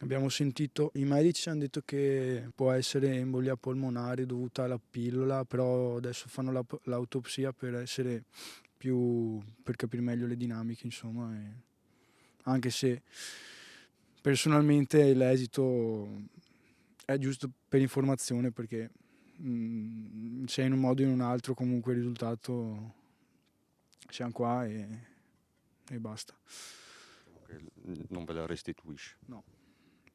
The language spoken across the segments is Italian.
Abbiamo sentito, i medici han detto che può essere embolia polmonare dovuta alla pillola, però adesso fanno l'autopsia per capire meglio le dinamiche, insomma, anche se personalmente l'esito è giusto per informazione, perché se in un modo o in un altro comunque il risultato siamo qua e basta. Non ve la restituisce. No,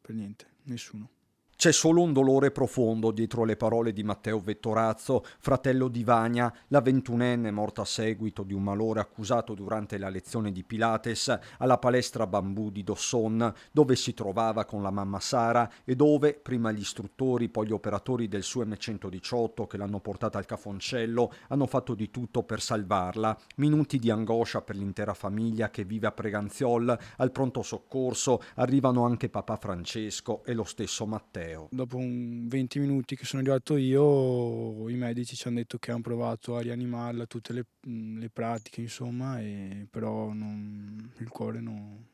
per niente, nessuno. C'è solo un dolore profondo dietro le parole di Matteo Vettorazzo, fratello di Vania, la 21enne morta a seguito di un malore accusato durante la lezione di Pilates alla palestra Bambù di Dosson, dove si trovava con la mamma Sara e dove, prima gli istruttori, poi gli operatori del su M118 che l'hanno portata al cafoncello, hanno fatto di tutto per salvarla. Minuti di angoscia per l'intera famiglia che vive a Preganziol. Al pronto soccorso arrivano anche papà Francesco e lo stesso Matteo. Dopo 20 minuti che sono arrivato io, i medici ci hanno detto che hanno provato a rianimarla, tutte le pratiche, insomma, però il cuore non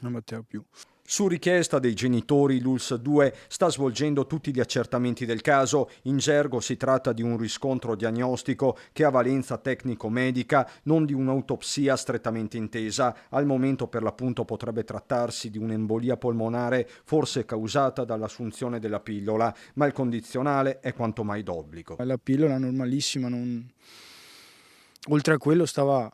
batteva più. Su richiesta dei genitori, l'ULSS 2 sta svolgendo tutti gli accertamenti del caso. In gergo si tratta di un riscontro diagnostico che ha valenza tecnico-medica, non di un'autopsia strettamente intesa. Al momento, per l'appunto, potrebbe trattarsi di un'embolia polmonare, forse causata dall'assunzione della pillola, ma il condizionale è quanto mai d'obbligo. La pillola normalissima, oltre a quello stava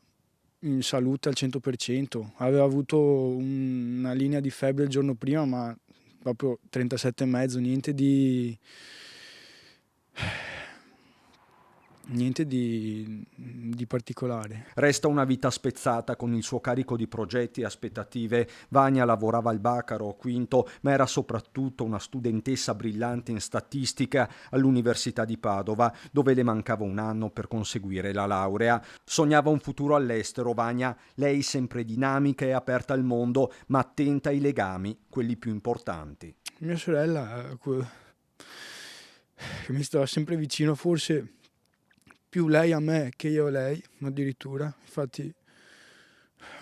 in salute al 100%, aveva avuto una linea di febbre il giorno prima, ma proprio 37,5, niente di particolare. Resta una vita spezzata con il suo carico di progetti e aspettative. Vania lavorava al Bacaro, quinto, ma era soprattutto una studentessa brillante in statistica all'Università di Padova, dove le mancava un anno per conseguire la laurea. Sognava un futuro all'estero, Vania, lei sempre dinamica e aperta al mondo, ma attenta ai legami, quelli più importanti. Mia sorella, che mi stava sempre vicino, forse più lei a me che io a lei, addirittura. Infatti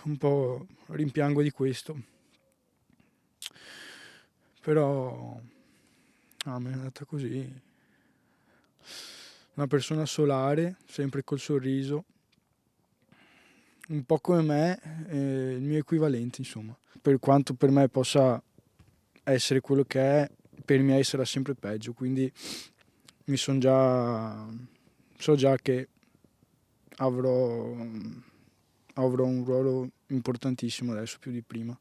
un po' rimpiango di questo. Però me è andata così. Una persona solare, sempre col sorriso. Un po' come me, il mio equivalente, insomma. Per quanto per me possa essere quello che è, per i miei sarà sempre peggio. Quindi so già che avrò un ruolo importantissimo adesso, più di prima.